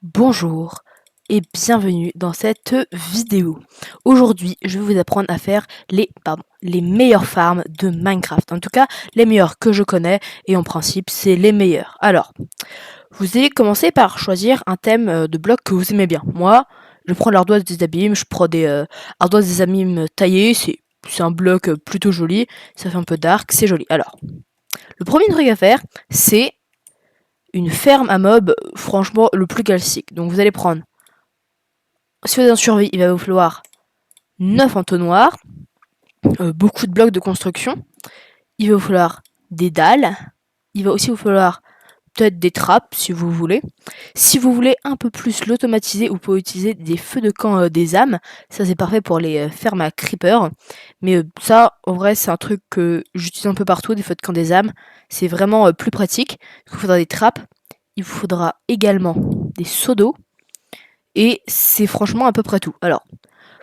Bonjour et bienvenue dans cette vidéo. Aujourd'hui, je vais vous apprendre à faire les meilleures farms de Minecraft. En tout cas, les meilleures que je connais et en principe, c'est les meilleures. Alors, vous allez commencer par choisir un thème de bloc que vous aimez bien. Moi, je prends l'ardoise des abîmes, je prends des ardoises des abîmes taillées, c'est un bloc plutôt joli, ça fait un peu dark, c'est joli. Alors, le premier truc à faire, c'est une ferme à mobs, franchement, le plus classique. Donc vous allez prendre, si vous êtes en survie, il va vous falloir 9 entonnoirs, beaucoup de blocs de construction, il va vous falloir des dalles, il va aussi vous falloir peut-être des trappes si vous voulez. Si vous voulez un peu plus l'automatiser, vous pouvez utiliser des feux de camp des âmes, ça c'est parfait pour les fermes à creeper, mais ça en vrai c'est un truc que j'utilise un peu partout, des feux de camp des âmes, c'est vraiment plus pratique. Il vous faudra des trappes, il vous faudra également des seaux d'eau, et c'est franchement à peu près tout. Alors,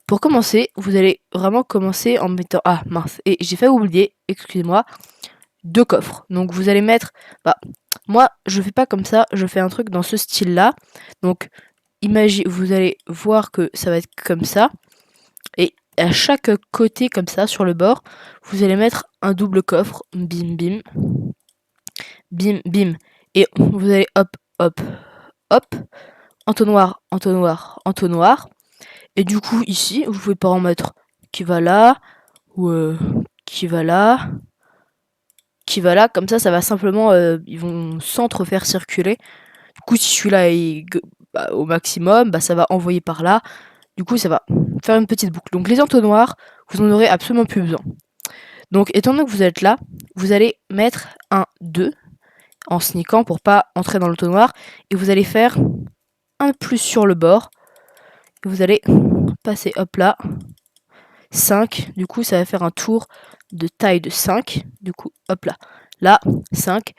pour commencer, vous allez vraiment commencer en mettant... Ah mince, et j'ai fait oublier, excusez-moi, 2 coffres. Donc vous allez mettre... Bah, moi, je fais pas comme ça, je fais un truc dans ce style-là. Donc, vous allez voir que ça va être comme ça. Et à chaque côté, comme ça, sur le bord, vous allez mettre un double coffre. Bim, bim. Bim, bim. Et vous allez hop, hop, hop. Entonnoir, entonnoir, entonnoir. Et du coup, ici, vous pouvez pas en mettre qui va là, ou qui va là, qui va là. Comme ça va simplement, ils vont s'entrefaire circuler. Du coup, si celui-là est au maximum, bah, ça va envoyer par là. Du coup, ça va faire une petite boucle. Donc les entonnoirs, vous en aurez absolument plus besoin. Donc, étant donné que vous êtes là, vous allez mettre un 2 en sneakant pour pas entrer dans l'entonnoir. Et vous allez faire un plus sur le bord. Et vous allez passer hop là. 5, du coup ça va faire un tour de taille de 5, du coup hop là, là 5,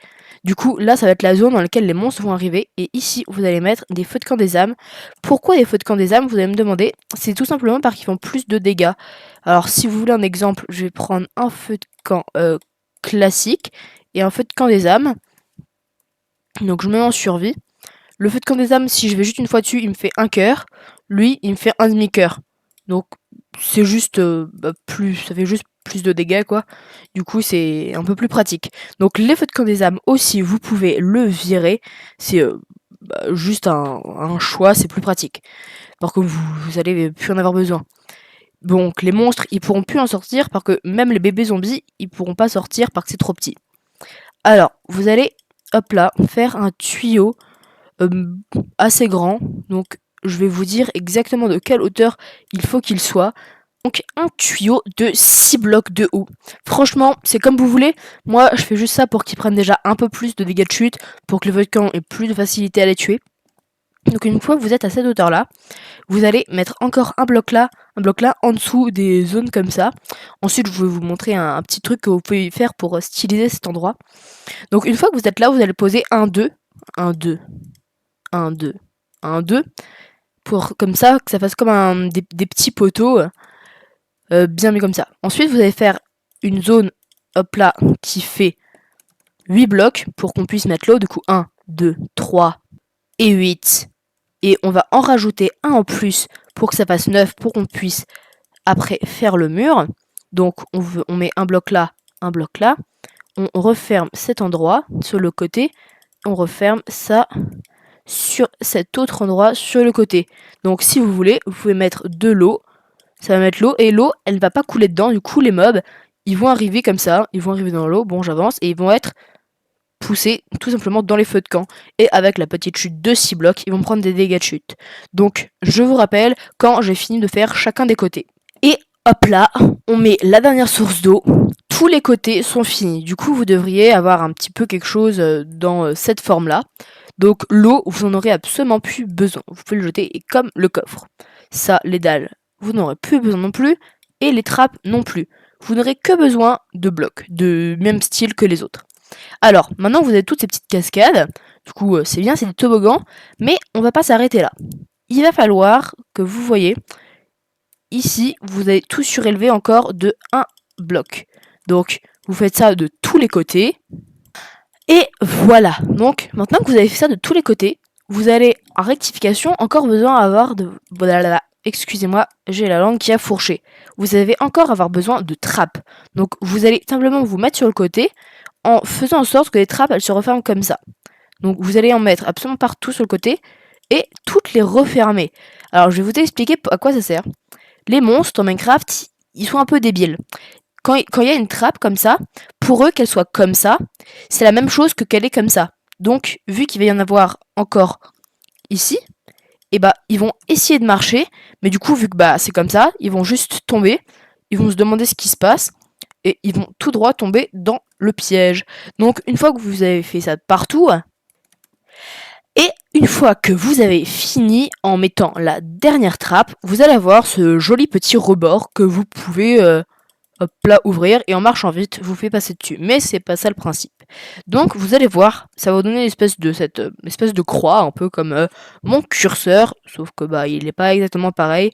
du coup là ça va être la zone dans laquelle les monstres vont arriver, et ici vous allez mettre des feux de camp des âmes. Pourquoi des feux de camp des âmes, vous allez me demander? C'est tout simplement parce qu'ils font plus de dégâts. Alors si vous voulez un exemple, je vais prendre un feu de camp classique et un feu de camp des âmes, donc je me mets en survie. Le feu de camp des âmes, si je vais juste une fois dessus, il me fait un cœur, lui il me fait un demi-cœur, donc c'est juste ça fait juste plus de dégâts quoi. Du coup c'est un peu plus pratique. Donc les feux de camp des âmes aussi, vous pouvez le virer. C'est juste un choix, c'est plus pratique. Parce que vous allez plus en avoir besoin. Donc les monstres, ils pourront plus en sortir parce que même les bébés zombies, ils pourront pas sortir parce que c'est trop petit. Alors, vous allez, hop là, faire un tuyau assez grand. Donc je vais vous dire exactement de quelle hauteur il faut qu'il soit. Donc un tuyau de 6 blocs de haut. Franchement, c'est comme vous voulez. Moi, je fais juste ça pour qu'ils prennent déjà un peu plus de dégâts de chute, pour que le volcan ait plus de facilité à les tuer. Donc une fois que vous êtes à cette hauteur-là, vous allez mettre encore un bloc là en dessous des zones comme ça. Ensuite, je vais vous montrer un petit truc que vous pouvez faire pour styliser cet endroit. Donc une fois que vous êtes là, vous allez poser un 2, un 2, un 2, un 2, pour comme ça, que ça fasse comme des petits poteaux bien mis comme ça. Ensuite, vous allez faire une zone, hop là, qui fait 8 blocs pour qu'on puisse mettre l'eau. Du coup, 1, 2, 3 et 8. Et on va en rajouter un en plus pour que ça fasse 9, pour qu'on puisse après faire le mur. Donc, on met un bloc là, un bloc là. On referme cet endroit sur le côté. On referme ça sur cet autre endroit sur le côté. Donc, si vous voulez, vous pouvez mettre de l'eau. Ça va mettre l'eau, et l'eau, elle va pas couler dedans. Du coup, les mobs, ils vont arriver comme ça, ils vont arriver dans l'eau, bon j'avance, et ils vont être poussés tout simplement dans les feux de camp. Et avec la petite chute de 6 blocs, ils vont prendre des dégâts de chute. Donc, je vous rappelle quand j'ai fini de faire chacun des côtés. Et hop là, on met la dernière source d'eau. Tous les côtés sont finis. Du coup, vous devriez avoir un petit peu quelque chose dans cette forme-là. Donc, l'eau, vous en aurez absolument plus besoin. Vous pouvez le jeter, et comme le coffre. Ça, les dalles, vous n'aurez plus besoin non plus, et les trappes non plus. Vous n'aurez que besoin de blocs, de même style que les autres. Alors, maintenant vous avez toutes ces petites cascades, du coup c'est bien, c'est des toboggans, mais on va pas s'arrêter là. Il va falloir que vous voyez, ici, vous allez tout surélever encore de 1 bloc. Donc, vous faites ça de tous les côtés, et voilà. Donc, maintenant que vous avez fait ça de tous les côtés, vous allez en rectification encore besoin d'avoir de... Voilà, excusez-moi, j'ai la langue qui a fourché. Vous allez encore avoir besoin de trappes. Donc vous allez simplement vous mettre sur le côté en faisant en sorte que les trappes elles se referment comme ça. Donc vous allez en mettre absolument partout sur le côté et toutes les refermer. Alors je vais vous expliquer à quoi ça sert. Les monstres en Minecraft, ils sont un peu débiles. Quand il y a une trappe comme ça, pour eux qu'elle soit comme ça, c'est la même chose que qu'elle est comme ça. Donc vu qu'il va y en avoir encore ici, et bah ils vont essayer de marcher, mais du coup vu que bah c'est comme ça, ils vont juste tomber, ils vont se demander ce qui se passe, et ils vont tout droit tomber dans le piège. Donc une fois que vous avez fait ça partout, et une fois que vous avez fini en mettant la dernière trappe, vous allez avoir ce joli petit rebord que vous pouvez hop là ouvrir et en marchant vite vous fait passer dessus. Mais c'est pas ça le principe. Donc vous allez voir, ça va vous donner une espèce de cette espèce de croix, un peu comme mon curseur, sauf que bah il n'est pas exactement pareil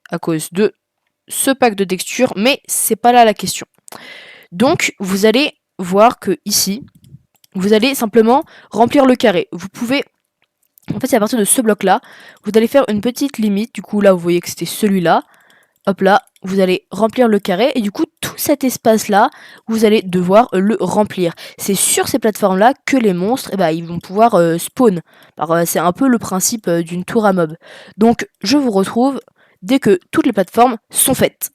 à cause de ce pack de textures, mais c'est pas là la question. Donc vous allez voir que ici, vous allez simplement remplir le carré. Vous pouvez en fait, c'est à partir de ce bloc-là, vous allez faire une petite limite. Du coup, là, vous voyez que c'était celui-là. Hop là, vous allez remplir le carré. Et du coup, tout cet espace-là, vous allez devoir le remplir. C'est sur ces plateformes-là que les monstres, ils vont pouvoir spawn. C'est un peu le principe d'une tour à mob. Donc, je vous retrouve dès que toutes les plateformes sont faites.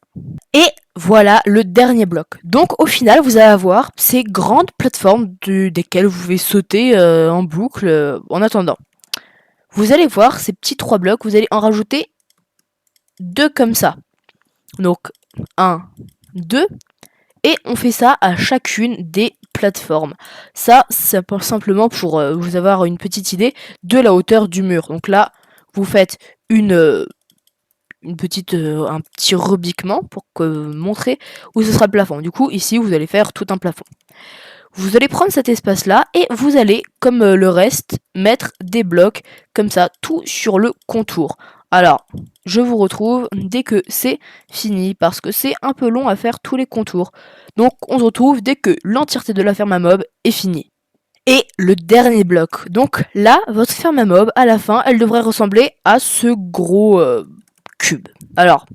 Et voilà le dernier bloc. Donc au final, vous allez avoir ces grandes plateformes desquelles vous pouvez sauter en boucle en attendant. Vous allez voir ces petits 3 blocs, vous allez en rajouter 2 comme ça. Donc 1, 2, et on fait ça à chacune des plateformes. Ça, c'est simplement pour vous avoir une petite idée de la hauteur du mur. Donc là, vous faites un petit rebiquement pour montrer où ce sera le plafond. Du coup, ici, vous allez faire tout un plafond. Vous allez prendre cet espace-là et vous allez, comme le reste, mettre des blocs comme ça, tout sur le contour. Alors, je vous retrouve dès que c'est fini, parce que c'est un peu long à faire tous les contours. Donc, on se retrouve dès que l'entièreté de la ferme à mob est finie. Et le dernier bloc. Donc là, votre ferme à mob, à la fin, elle devrait ressembler à ce gros cube. Alors,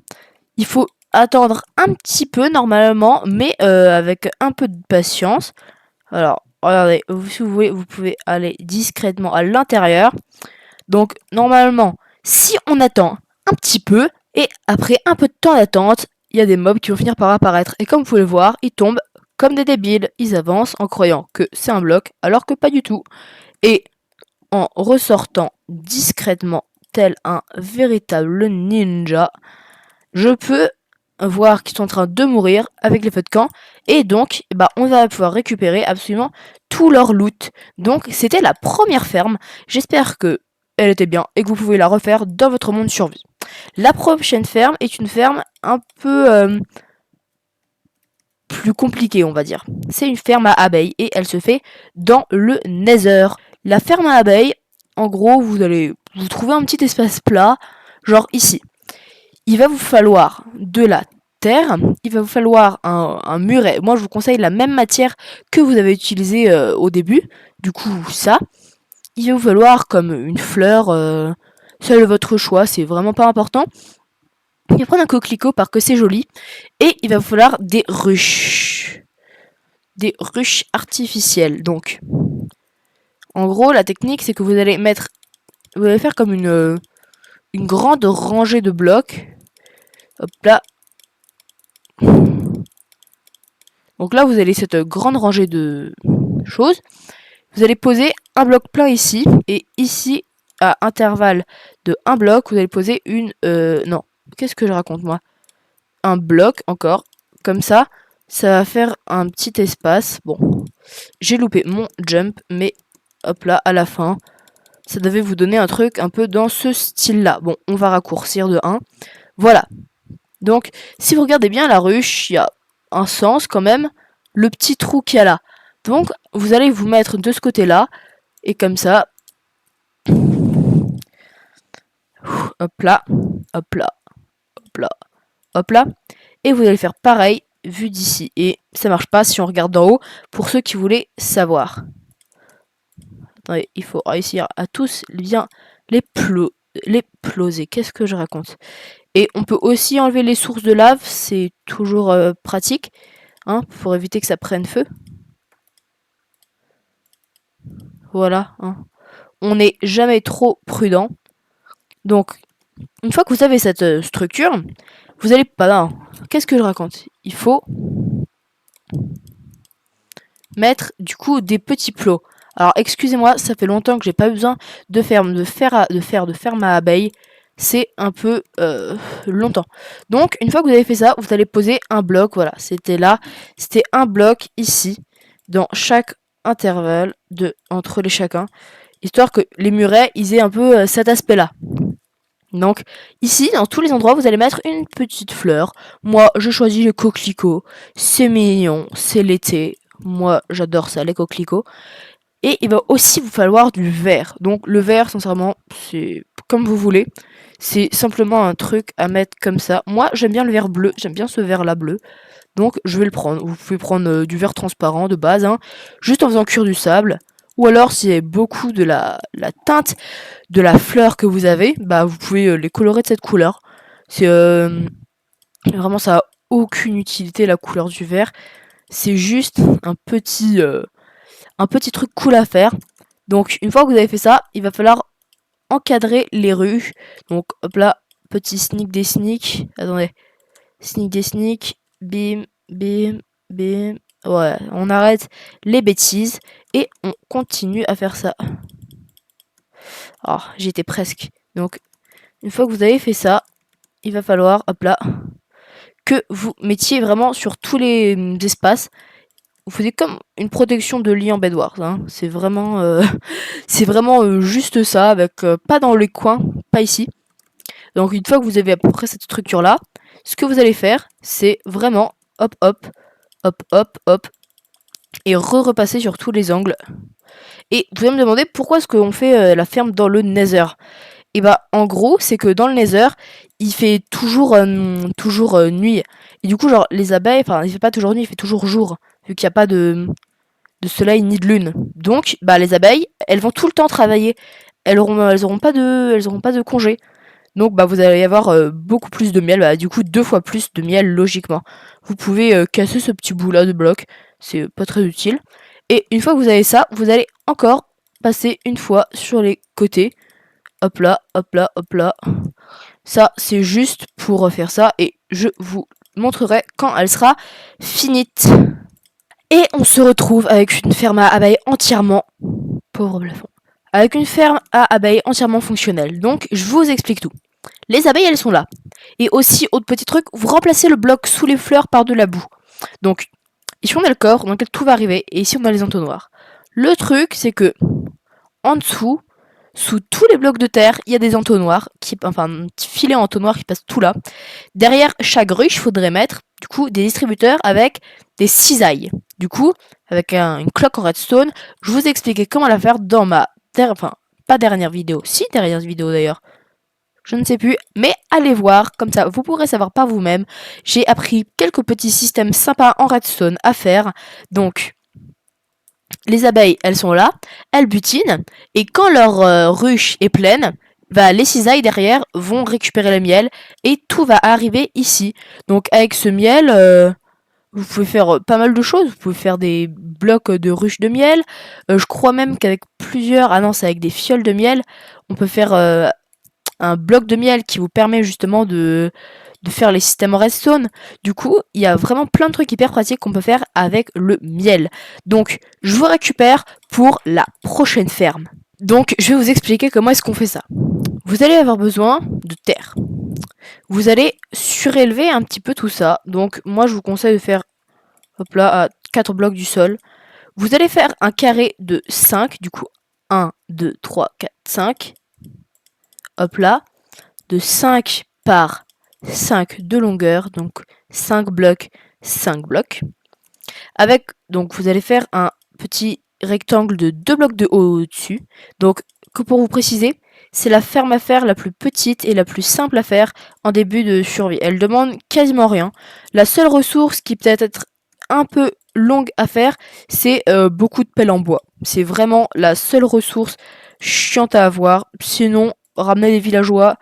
il faut attendre un petit peu normalement, mais avec un peu de patience. Alors, regardez, si vous voulez, vous pouvez aller discrètement à l'intérieur. Donc, normalement, si on attend un petit peu, et après un peu de temps d'attente, il y a des mobs qui vont finir par apparaître. Et comme vous pouvez le voir, ils tombent comme des débiles. Ils avancent en croyant que c'est un bloc, alors que pas du tout. Et en ressortant discrètement, tel un véritable ninja, je peux voir qu'ils sont en train de mourir avec les feux de camp, et donc on va pouvoir récupérer absolument tout leur loot. Donc c'était la première ferme, j'espère que elle était bien et que vous pouvez la refaire dans votre monde survie. La prochaine ferme est une ferme un peu plus compliquée, on va dire. C'est une ferme à abeilles et elle se fait dans le Nether. La ferme à abeilles, en gros, vous allez vous trouver un petit espace plat, genre ici. Il va vous falloir de la terre, il va vous falloir un muret. Moi, je vous conseille la même matière que vous avez utilisée au début. Du coup, ça. Il va vous falloir comme une fleur, seul de votre choix, c'est vraiment pas important. Il va prendre un coquelicot parce que c'est joli. Et il va vous falloir des ruches. Des ruches artificielles. Donc, en gros, la technique, c'est que vous allez mettre... Vous allez faire comme une grande rangée de blocs. Hop là. Donc là, vous avez cette grande rangée de choses. Vous allez poser un bloc plein ici. Et ici, à intervalle de un bloc, vous allez poser une... non, qu'est-ce que je raconte, moi? Un bloc, encore. Comme ça, ça va faire un petit espace. Bon, j'ai loupé mon jump, mais hop là, à la fin, ça devait vous donner un truc un peu dans ce style-là. Bon, on va raccourcir de 1. Voilà. Donc, si vous regardez bien la ruche, il y a un sens quand même, le petit trou qu'il y a là. Donc, vous allez vous mettre de ce côté-là, et comme ça, hop là, hop là, hop là, hop là, et vous allez faire pareil, vu d'ici. Et ça marche pas si on regarde d'en haut, pour ceux qui voulaient savoir. Attendez, il faut réussir à tous bien les ploser. Qu'est-ce que je raconte? Et on peut aussi enlever les sources de lave, c'est toujours pratique, hein, pour éviter que ça prenne feu. Voilà, hein. On n'est jamais trop prudent. Donc, une fois que vous avez cette structure, vous allez pas là. Qu'est-ce que je raconte? Il faut mettre du coup des petits plots. Alors excusez-moi, ça fait longtemps que j'ai pas eu besoin de ferme à abeille. C'est un peu longtemps. Donc une fois que vous avez fait ça, vous allez poser un bloc. Voilà, c'était là, c'était un bloc ici dans chaque intervalle entre les chacun, histoire que les murets ils aient un peu cet aspect-là. Donc ici, dans tous les endroits, vous allez mettre une petite fleur. Moi, je choisis les coquelicots. C'est mignon, c'est l'été. Moi, j'adore ça, les coquelicots. Et il va aussi vous falloir du vert. Donc le vert, sincèrement, c'est comme vous voulez. C'est simplement un truc à mettre comme ça. Moi, j'aime bien le vert bleu. J'aime bien ce vert-là bleu. Donc je vais le prendre. Vous pouvez prendre du vert transparent de base, hein, juste en faisant cuire du sable. Ou alors, s'il y a beaucoup de la teinte de la fleur que vous avez, bah vous pouvez les colorer de cette couleur. C'est vraiment, ça a aucune utilité la couleur du vert. C'est juste un petit truc cool à faire. Donc une fois que vous avez fait ça, il va falloir encadrer les rues. Donc hop là, petit sneak des sneaks. Attendez, sneak des sneaks. Bim, bim, bim. Ouais, on arrête les bêtises et on continue à faire ça. Oh, j'étais presque. Donc, une fois que vous avez fait ça, il va falloir, hop là, que vous mettiez vraiment sur tous les espaces. Vous faisiez comme une protection de lit en Bed Wars, hein. C'est vraiment, juste ça, avec pas dans les coins, pas ici. Donc, une fois que vous avez à peu près cette structure-là, ce que vous allez faire, c'est vraiment hop, hop, hop, hop, hop, et repasser sur tous les angles. Et vous allez me demander pourquoi est-ce qu'on fait la ferme dans le Nether. Et bah en gros c'est que dans le Nether il fait toujours nuit. Et du coup genre les abeilles, enfin il fait pas toujours nuit, il fait toujours jour, vu qu'il n'y a pas de soleil ni de lune. Donc bah les abeilles elles vont tout le temps travailler. Elles auront pas de congé. Donc bah vous allez avoir beaucoup plus de miel, bah, du coup 2 fois plus de miel logiquement. Vous pouvez casser ce petit bout là de bloc, c'est pas très utile. Et une fois que vous avez ça, vous allez encore passer une fois sur les côtés. Hop là, hop là, hop là. Ça, c'est juste pour faire ça et je vous montrerai quand elle sera finite. Et on se retrouve avec une ferme à abeilles entièrement... Pauvre plafond. Avec une ferme à abeilles entièrement fonctionnelle. Donc, je vous explique tout. Les abeilles, elles sont là. Et aussi, autre petit truc, vous remplacez le bloc sous les fleurs par de la boue. Donc, ici on a le corps dans lequel tout va arriver, et ici on a les entonnoirs. Le truc, c'est que, en dessous, sous tous les blocs de terre, il y a des entonnoirs, enfin un petit filet entonnoir qui passe tout là. Derrière chaque ruche, il faudrait mettre du coup des distributeurs avec des cisailles. Du coup, avec une cloque en redstone, je vous ai expliqué comment la faire dans ma pas dernière vidéo, si dernière vidéo d'ailleurs. Je ne sais plus, mais allez voir, comme ça vous pourrez savoir par vous-même. J'ai appris quelques petits systèmes sympas en redstone à faire. Donc, les abeilles, elles sont là, elles butinent, et quand leur ruche est pleine, bah, les cisailles derrière vont récupérer le miel, et tout va arriver ici. Donc avec ce miel, vous pouvez faire pas mal de choses. Vous pouvez faire des blocs de ruches de miel. Je crois même qu'avec plusieurs... Ah non, c'est avec des fioles de miel. On peut faire un bloc de miel qui vous permet justement de faire les systèmes redstone. Du coup, il y a vraiment plein de trucs hyper pratiques qu'on peut faire avec le miel. Donc, je vous récupère pour la prochaine ferme. Donc, je vais vous expliquer comment est-ce qu'on fait ça. Vous allez avoir besoin de terre. Vous allez surélever un petit peu tout ça. Donc, moi, je vous conseille de faire, hop là, à 4 blocs du sol. Vous allez faire un carré de 5, du coup, 1, 2, 3, 4, 5. Hop là, de 5 par 5 de longueur, donc 5 blocs, 5 blocs. Avec, donc vous allez faire un petit rectangle de 2 blocs de haut au-dessus. Donc, que pour vous préciser, c'est la ferme à faire la plus petite et la plus simple à faire en début de survie. Elle demande quasiment rien. La seule ressource qui peut être un peu longue à faire, c'est beaucoup de pelles en bois. C'est vraiment la seule ressource chiante à avoir. Sinon, ramener des villageois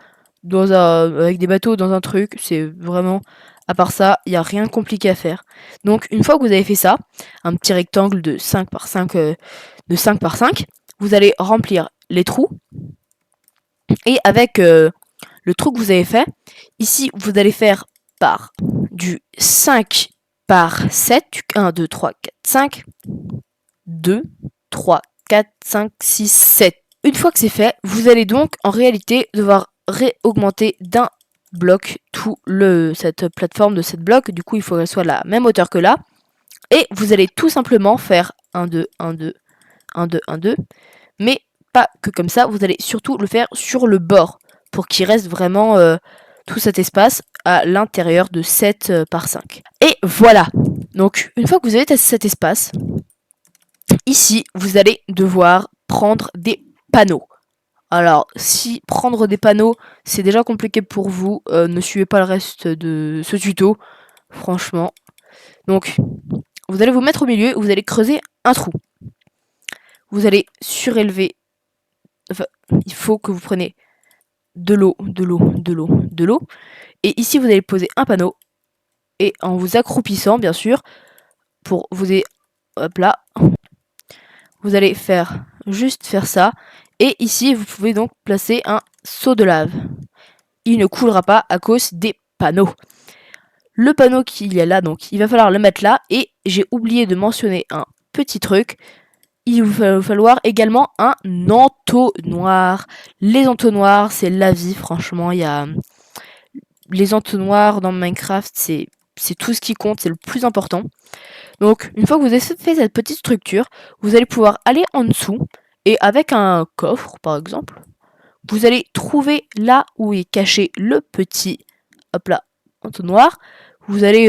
avec des bateaux dans un truc, c'est vraiment... À part ça, il n'y a rien de compliqué à faire. Donc, une fois que vous avez fait ça, un petit rectangle de 5 par 5, vous allez remplir les trous. Et avec le trou que vous avez fait, ici, vous allez faire par du 5 par 7, 1, 2, 3, 4, 5, 2, 3, 4, 5, 6, 7. Une fois que c'est fait, vous allez donc en réalité devoir réaugmenter d'un bloc cette plateforme de 7 blocs. Du coup, il faut qu'elle soit la même hauteur que là. Et vous allez tout simplement faire 1, 2, 1, 2, 1, 2, 1, 2. Mais pas que comme ça, vous allez surtout le faire sur le bord pour qu'il reste vraiment tout cet espace à l'intérieur de 7 par 5. Et voilà. Donc, une fois que vous avez cet espace, ici, vous allez devoir prendre des panneaux. Alors, si prendre des panneaux, c'est déjà compliqué pour vous, ne suivez pas le reste de ce tuto, franchement. Donc, vous allez vous mettre au milieu, vous allez creuser un trou. Vous allez surélever, enfin, il faut que vous preniez de l'eau, de l'eau, de l'eau, de l'eau. Et ici, vous allez poser un panneau, et en vous accroupissant, bien sûr, pour vous... Hop là. Vous allez juste faire ça. Et ici, vous pouvez donc placer un seau de lave. Il ne coulera pas à cause des panneaux. Le panneau qu'il y a là, donc, il va falloir le mettre là. Et j'ai oublié de mentionner un petit truc. Il va falloir également un entonnoir. Les entonnoirs, c'est la vie, franchement. Les entonnoirs dans Minecraft, c'est tout ce qui compte, c'est le plus important. Donc, une fois que vous avez fait cette petite structure, vous allez pouvoir aller en dessous et avec un coffre, par exemple, vous allez trouver là où est caché le petit, hop là, entonnoir. Vous allez,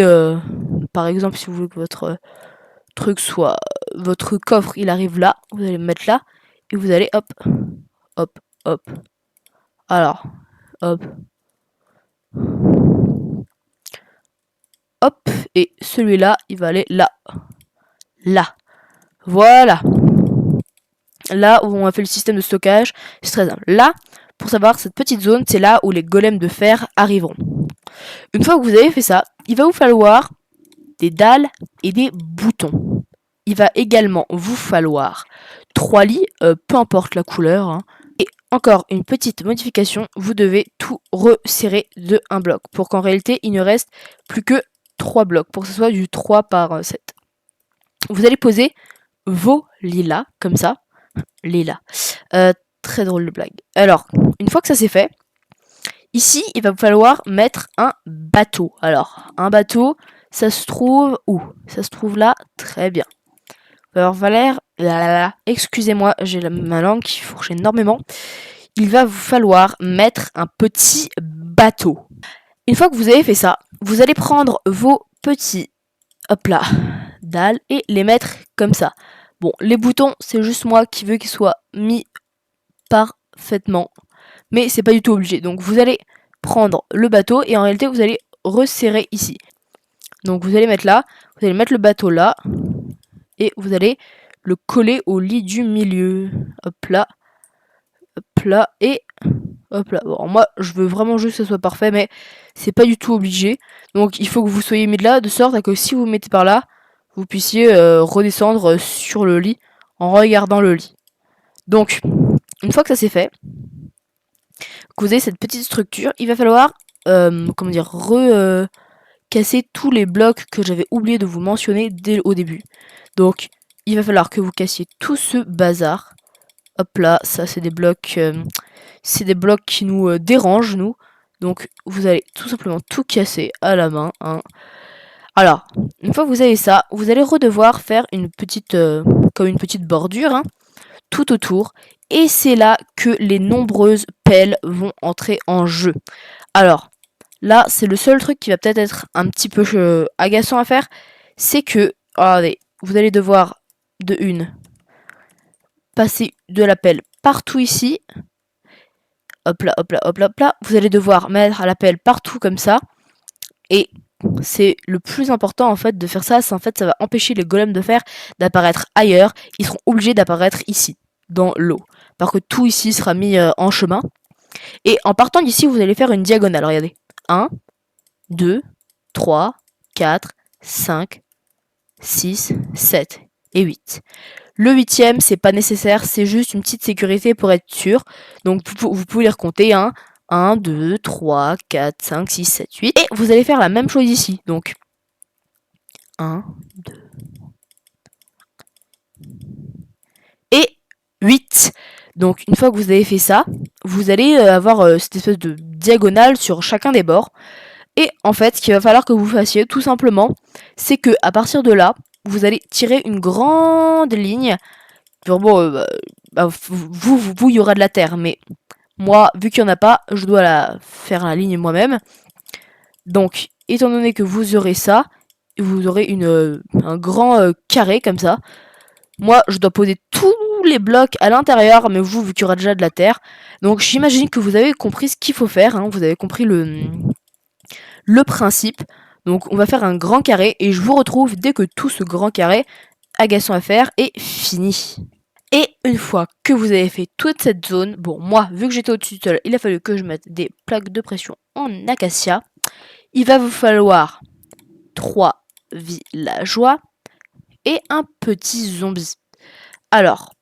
par exemple, si vous voulez que votre votre coffre, il arrive là, vous allez le mettre là et vous allez, hop, hop, hop. Alors, hop, hop, et celui-là, il va aller là, là. Voilà. Là où on a fait le système de stockage, c'est très simple. Là, pour savoir, cette petite zone, c'est là où les golems de fer arriveront. Une fois que vous avez fait ça, il va vous falloir des dalles et des boutons. Il va également vous falloir 3 lits, peu importe la couleur. Hein. Et encore une petite modification, vous devez tout resserrer de un bloc pour qu'en réalité, il ne reste plus que 3 blocs, pour que ce soit du 3 par 7. Vous allez poser vos lits là, comme ça. Lila. Très drôle de blague. Alors, une fois que ça c'est fait, ici, il va falloir mettre un bateau. Alors, un bateau, ça se trouve où? Ça se trouve là, très bien. Alors, Valère, excusez-moi, j'ai ma langue qui fourche énormément. Il va vous falloir mettre un petit bateau. Une fois que vous avez fait ça, vous allez prendre vos petits, hop là, dalles et les mettre comme ça. Bon, les boutons, c'est juste moi qui veux qu'ils soient mis parfaitement. Mais c'est pas du tout obligé. Donc vous allez prendre le bateau et en réalité vous allez resserrer ici. Donc vous allez mettre là, vous allez mettre le bateau là. Et vous allez le coller au lit du milieu. Hop là. Hop là. Et hop là. Bon, moi je veux vraiment juste que ça soit parfait, mais c'est pas du tout obligé. Donc il faut que vous soyez mis de là, de sorte à que si vous mettez par là, vous puissiez redescendre sur le lit en regardant le lit. Donc, une fois que ça c'est fait, que vous avez cette petite structure, il va falloir, comment dire, casser tous les blocs que j'avais oublié de vous mentionner dès au début. Donc, il va falloir que vous cassiez tout ce bazar. Hop là, ça c'est des blocs qui nous dérangent, nous. Donc, vous allez tout simplement tout casser à la main. Hein. Alors, une fois que vous avez ça, vous allez redevoir faire une petite, comme une petite bordure, hein, tout autour. Et c'est là que les nombreuses pelles vont entrer en jeu. Alors, là, c'est le seul truc qui va peut-être être un petit peu agaçant à faire. C'est que, regardez, vous allez devoir, de une, passer de la pelle partout ici. Hop là, hop là, hop là, hop là. Vous allez devoir mettre la pelle partout comme ça. Et c'est le plus important en fait de faire ça. C'est en fait ça va empêcher les golems de fer d'apparaître ailleurs. Ils seront obligés d'apparaître ici, dans l'eau. Parce que tout ici sera mis en chemin. Et en partant d'ici, vous allez faire une diagonale. Regardez. 1, 2, 3, 4, 5, 6, 7 et 8. Le 8e, c'est pas nécessaire, c'est juste une petite sécurité pour être sûr. Donc vous pouvez les recompter. 1, 2, 3, 4, 5, 6, 7, 8. Et vous allez faire la même chose ici. Donc 1, 2 et 8. Donc une fois que vous avez fait ça, vous allez avoir cette espèce de diagonale sur chacun des bords. Et en fait, ce qu'il va falloir que vous fassiez, tout simplement, c'est que à partir de là, vous allez tirer une grande ligne. Bon, vous, il y aura de la terre, mais moi, vu qu'il n'y en a pas, je dois faire la ligne moi-même. Donc, étant donné que vous aurez ça, vous aurez un grand carré comme ça. Moi, je dois poser tous les blocs à l'intérieur, mais vous, vu qu'il y aura déjà de la terre. Donc, j'imagine que vous avez compris ce qu'il faut faire. Hein, vous avez compris le principe. Donc, on va faire un grand carré et je vous retrouve dès que tout ce grand carré agaçant à faire est fini. Et une fois que vous avez fait toute cette zone, bon, moi, vu que j'étais au-dessus de sol, il a fallu que je mette des plaques de pression en acacia. Il va vous falloir 3 villageois et un petit zombie. Alors,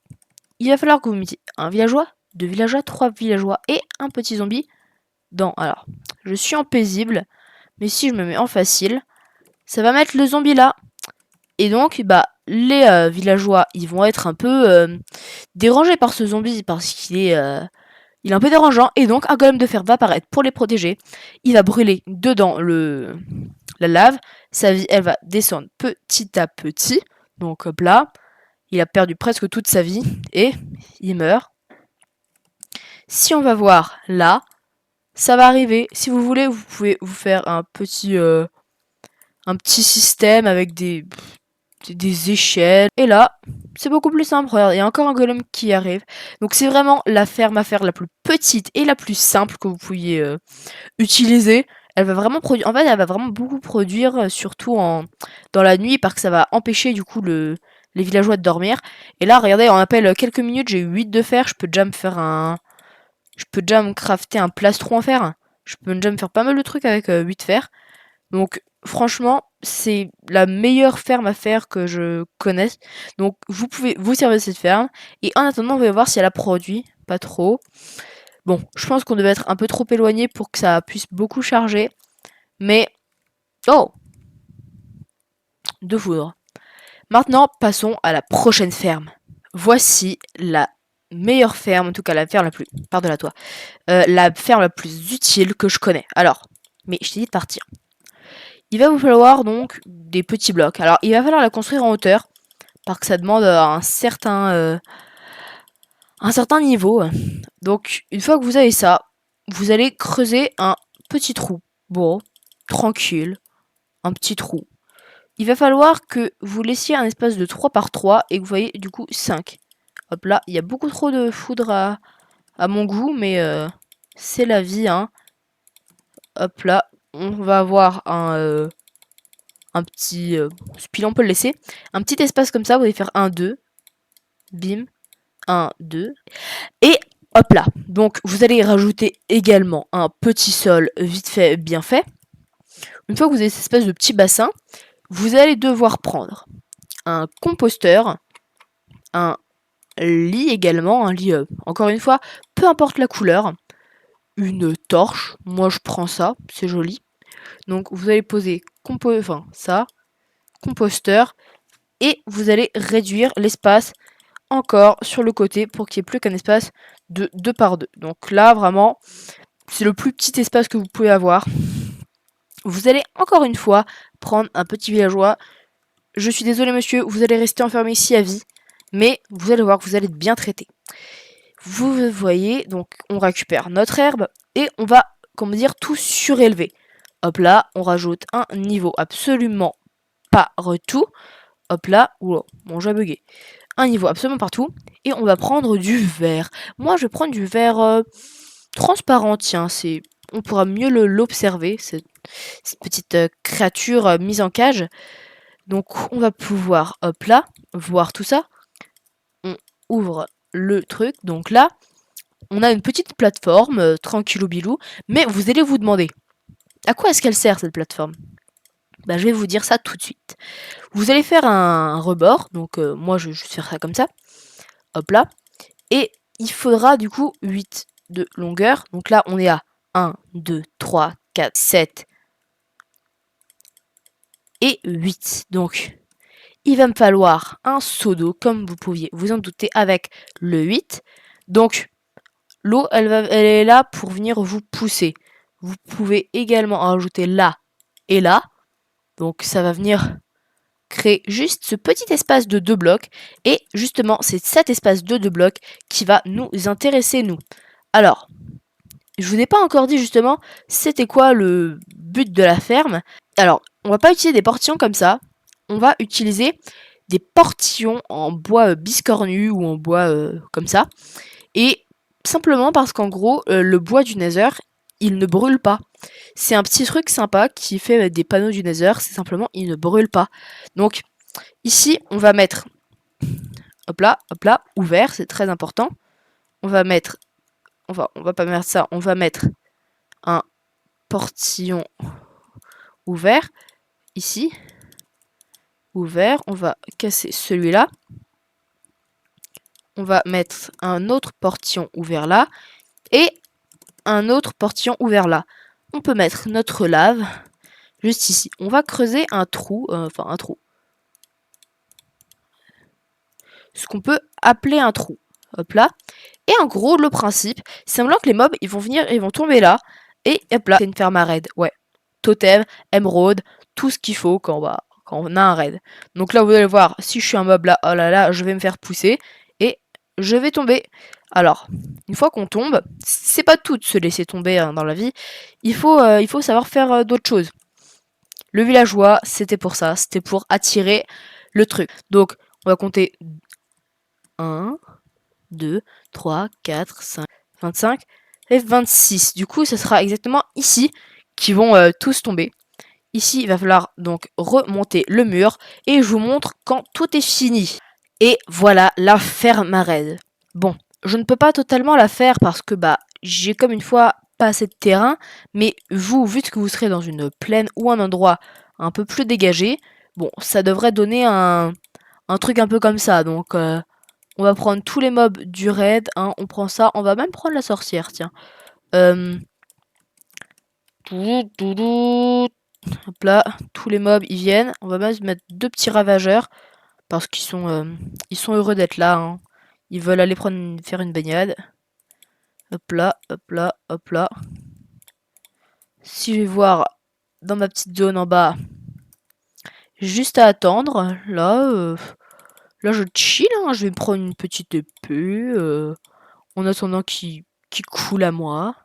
il va falloir que vous mettiez un villageois, 2 villageois, 3 villageois et un petit zombie dans... Alors, je suis en paisible, mais si je me mets en facile, ça va mettre le zombie là. Et donc, les villageois, ils vont être un peu dérangés par ce zombie parce qu'il est un peu dérangeant. Et donc, un golem de fer va apparaître pour les protéger. Il va brûler dedans la lave. Sa vie, elle va descendre petit à petit. Donc, hop là, il a perdu presque toute sa vie et il meurt. Si on va voir là, ça va arriver. Si vous voulez, vous pouvez vous faire un petit système avec des échelles. Et là, c'est beaucoup plus simple. Regarde, il y a encore un golem qui arrive. Donc c'est vraiment la ferme à faire la plus petite et la plus simple que vous pouviez utiliser. Elle va vraiment produire. En fait, elle va vraiment beaucoup produire, surtout dans la nuit, parce que ça va empêcher du coup les villageois de dormir. Et là, regardez, en appelle quelques minutes, j'ai eu 8 de fer. Je peux déjà me crafter un plastron en fer. Je peux déjà me faire pas mal de trucs avec 8 de fer. Donc franchement, c'est la meilleure ferme à faire que je connaisse. Donc vous pouvez vous servir de cette ferme. Et en attendant, on va voir si elle a produit. Pas trop. Bon, je pense qu'on devait être un peu trop éloigné pour que ça puisse beaucoup charger. Mais... Oh, de foudre. Maintenant, passons à la prochaine ferme. Voici la meilleure ferme, en tout cas la ferme la plus... Pardon à toi. La ferme la plus utile que je connais. Alors, mais je t'ai dit de partir. Il va vous falloir donc des petits blocs. Alors, il va falloir la construire en hauteur, parce que ça demande un certain niveau. Donc, une fois que vous avez ça, vous allez creuser un petit trou. Bon, tranquille, un petit trou. Il va falloir que vous laissiez un espace de 3 par 3 et que vous voyez du coup 5. Hop là, il y a beaucoup trop de foudre à mon goût, mais c'est la vie, hein. Hop là, on va avoir un petit... celui-là, on peut le laisser. Un petit espace comme ça, vous allez faire 1, 2. Bim. 1, 2. Et hop là. Donc, vous allez rajouter également un petit sol vite fait, bien fait. Une fois que vous avez cette espèce de petit bassin, vous allez devoir prendre un composteur, un lit également, un lit, encore une fois, peu importe la couleur, une torche, moi je prends ça, c'est joli. Donc vous allez poser ça, composteur, et vous allez réduire l'espace encore sur le côté pour qu'il n'y ait plus qu'un espace de 2 par 2. Donc là, vraiment, c'est le plus petit espace que vous pouvez avoir. Vous allez encore une fois prendre un petit villageois. Je suis désolé monsieur, vous allez rester enfermé ici à vie, mais vous allez voir que vous allez être bien traité. Vous voyez, donc on récupère notre herbe et on va, comment dire, tout surélever. Hop là, on rajoute un niveau absolument partout. Hop là, oula, bon j'ai bugué. Un niveau absolument partout. Et on va prendre du verre. Moi je vais prendre du verre transparent, tiens, on pourra mieux l'observer. cette petite créature mise en cage. Donc on va pouvoir, hop là, voir tout ça. On ouvre le truc. Donc là, on a une petite plateforme, tranquillou bilou. Mais vous allez vous demander, à quoi est-ce qu'elle sert cette plateforme? Bah, je vais vous dire ça tout de suite. Vous allez faire un rebord. Donc moi, je vais juste faire ça comme ça. Hop là. Et il faudra du coup 8 de longueur. Donc là, on est à 1, 2, 3, 4, 7 et 8. Donc, il va me falloir un seau d'eau, comme vous pouviez vous en douter, avec le 8. Donc, l'eau, elle est là pour venir vous pousser. Vous pouvez également en rajouter là et là. Donc, ça va venir créer juste ce petit espace de 2 blocs. Et justement, c'est cet espace de 2 blocs qui va nous intéresser, nous. Alors, je vous ai pas encore dit justement c'était quoi le but de la ferme. Alors, on va pas utiliser des portillons comme ça. On va utiliser des portillons en bois biscornu ou en bois comme ça. Et simplement parce qu'en gros, le bois du Nether, il ne brûle pas. C'est un petit truc sympa qui fait des panneaux du Nether, c'est simplement il ne brûle pas. Donc ici, on va mettre, hop là, ouvert, c'est très important. On va mettre, on va pas mettre ça, on va mettre un portillon ouvert, ici, ouvert, on va casser celui-là. On va mettre un autre portillon ouvert là, et un autre portillon ouvert là. On peut mettre notre lave juste ici. On va creuser un trou, un trou. Ce qu'on peut appeler un trou. Hop là. Et en gros, le principe, c'est simplement que les mobs, ils vont venir, ils vont tomber là. Et hop là, c'est une ferme à raid. Ouais. Totem, émeraude, tout ce qu'il faut quand on a un raid. Donc là, vous allez voir, si je suis un mob là, oh là là, je vais me faire pousser. Et je vais tomber. Alors, une fois qu'on tombe, c'est pas tout de se laisser tomber dans la vie. Il faut savoir faire d'autres choses. Le villageois, c'était pour ça. C'était pour attirer le truc. Donc, on va compter 1, 2, 3, 4, 5, 25 et 26. Du coup, ce sera exactement ici qu'ils vont tous tomber. Ici, il va falloir donc remonter le mur. Et je vous montre quand tout est fini. Et voilà la ferme à raid. Bon, je ne peux pas totalement la faire parce que j'ai comme une fois pas assez de terrain. Mais vous, vu que vous serez dans une plaine ou un endroit un peu plus dégagé, bon, ça devrait donner un truc un peu comme ça. Donc, on va prendre tous les mobs du raid. Hein, on prend ça. On va même prendre la sorcière, tiens. Hop là, tous les mobs, ils viennent. On va même mettre 2 petits ravageurs. Parce qu'ils sont heureux d'être là. Hein. Ils veulent aller faire une baignade. Hop là, hop là, hop là. Si je vais voir dans ma petite zone en bas, juste à attendre. Là, là je chill. Hein. Je vais me prendre une petite épée. En attendant qu'il coule à moi.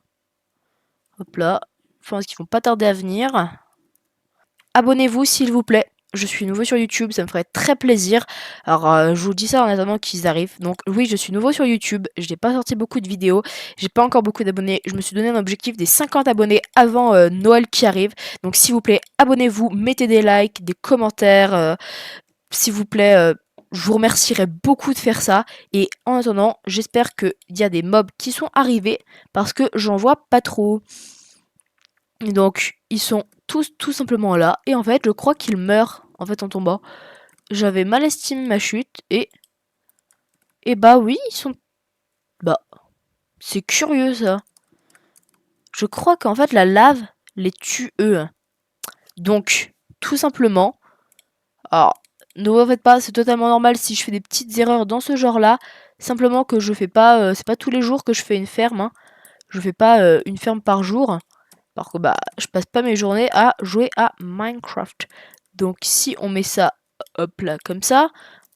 Hop là. Je pense qu'ils vont pas tarder à venir. Abonnez-vous s'il vous plaît. Je suis nouveau sur YouTube, ça me ferait très plaisir. Alors, je vous dis ça en attendant qu'ils arrivent. Donc oui, je suis nouveau sur YouTube. Je n'ai pas sorti beaucoup de vidéos. J'ai pas encore beaucoup d'abonnés. Je me suis donné un objectif des 50 abonnés avant Noël qui arrive. Donc s'il vous plaît, abonnez-vous, mettez des likes, des commentaires. S'il vous plaît, je vous remercierai beaucoup de faire ça. Et en attendant, j'espère qu'il y a des mobs qui sont arrivés parce que j'en vois pas trop. Et donc, ils sont tous tout simplement là. Et en fait, je crois qu'ils meurent en fait en tombant. J'avais mal estimé ma chute et bah oui, ils sont c'est curieux ça. Je crois qu'en fait la lave les tue eux. Donc, tout simplement, alors ne vous en faites pas, c'est totalement normal si je fais des petites erreurs dans ce genre-là. Simplement que je fais pas, c'est pas tous les jours que je fais une ferme. Hein. Je fais pas une ferme par jour. Parce que je passe pas mes journées à jouer à Minecraft. Donc si on met ça, hop là, comme ça,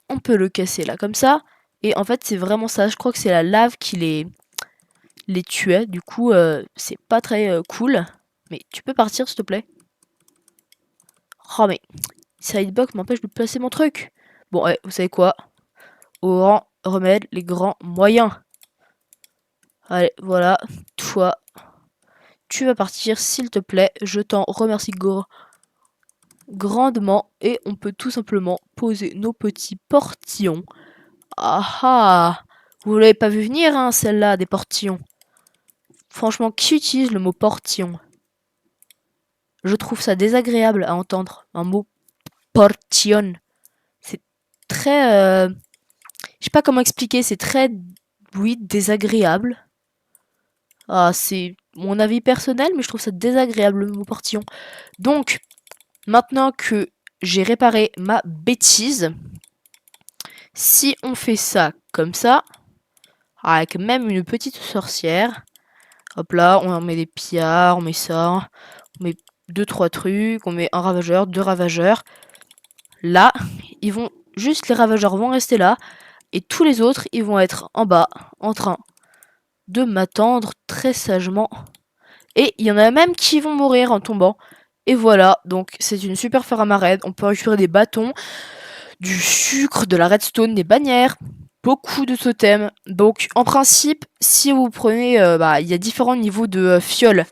on peut le casser là, comme ça. Et en fait, c'est vraiment ça. Je crois que c'est la lave qui les tuait. Du coup, c'est pas très cool. Mais tu peux partir, s'il te plaît. Oh, mais Sidebox m'empêche de placer mon truc. Bon, ouais, vous savez quoi? Au rang remède les grands moyens. Allez, voilà. Toi, tu vas partir, s'il te plaît. Je t'en remercie grandement. Et on peut tout simplement poser nos petits portillons. Ah ah! Vous l'avez pas vu venir, hein, celle-là, des portillons. Franchement, qui utilise le mot portillon? Je trouve ça désagréable à entendre. Un mot portillon. C'est très... je sais pas comment expliquer, c'est très... Oui, désagréable. Ah, c'est mon avis personnel, mais je trouve ça désagréable, le mot portillon. Donc, maintenant que j'ai réparé ma bêtise, si on fait ça comme ça, avec même une petite sorcière, hop là, on en met des pillards, on met ça, on met 2-3 trucs, on met un ravageur, 2 ravageurs. Là, ils vont juste, les ravageurs vont rester là, et tous les autres, ils vont être en bas, en train de m'attendre très sagement. Et il y en a même qui vont mourir en tombant. Et voilà, donc c'est une super ferme à raid. On peut récupérer des bâtons, du sucre, de la redstone, des bannières, beaucoup de totems. Donc en principe, si vous prenez, il y a différents niveaux de fioles.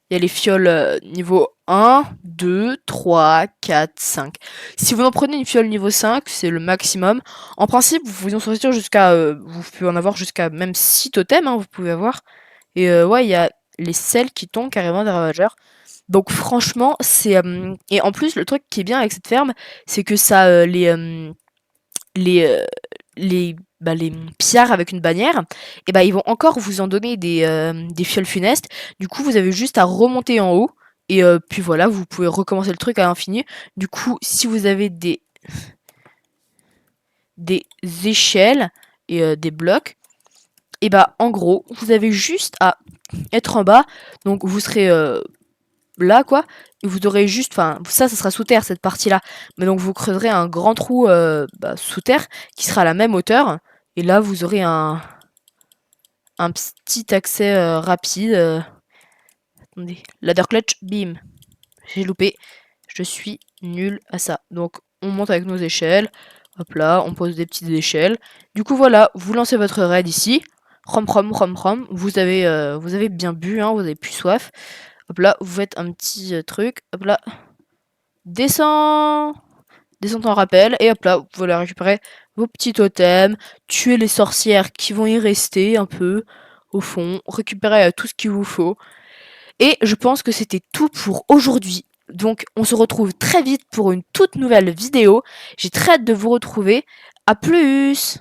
Il y a les fioles niveau 1, 2, 3, 4, 5. Si vous en prenez une fiole niveau 5, c'est le maximum. En principe, vous pouvez en sortir jusqu'à... vous pouvez en avoir jusqu'à même 6 totems, hein, vous pouvez avoir. Et ouais, il y a les selles qui tombent carrément des ravageurs. Donc franchement, c'est... et en plus, le truc qui est bien avec cette ferme, c'est que ça... les, les pillards avec une bannière, et ils vont encore vous en donner des fioles funestes. Du coup, vous avez juste à remonter en haut. Et puis voilà, vous pouvez recommencer le truc à l'infini. Du coup, si vous avez des échelles et des blocs, et en gros, vous avez juste à être en bas. Donc vous serez là, quoi. Et vous aurez juste... Enfin, ça sera sous terre, cette partie-là. Mais donc vous creuserez un grand trou sous terre qui sera à la même hauteur. Et là, vous aurez un petit accès rapide. Attendez. Ladder clutch, bim. J'ai loupé. Je suis nul à ça. Donc, on monte avec nos échelles. Hop là, on pose des petites échelles. Du coup, voilà, vous lancez votre raid ici. Rom, rom, rom, rom. Vous avez bien bu, hein, vous avez plus soif. Hop là, vous faites un petit truc. Hop là. Descends en rappel. Et hop là, vous pouvez récupérer vos petits totems. Tuer les sorcières qui vont y rester un peu au fond. Récupérer tout ce qu'il vous faut. Et je pense que c'était tout pour aujourd'hui. Donc on se retrouve très vite pour une toute nouvelle vidéo. J'ai très hâte de vous retrouver. À plus!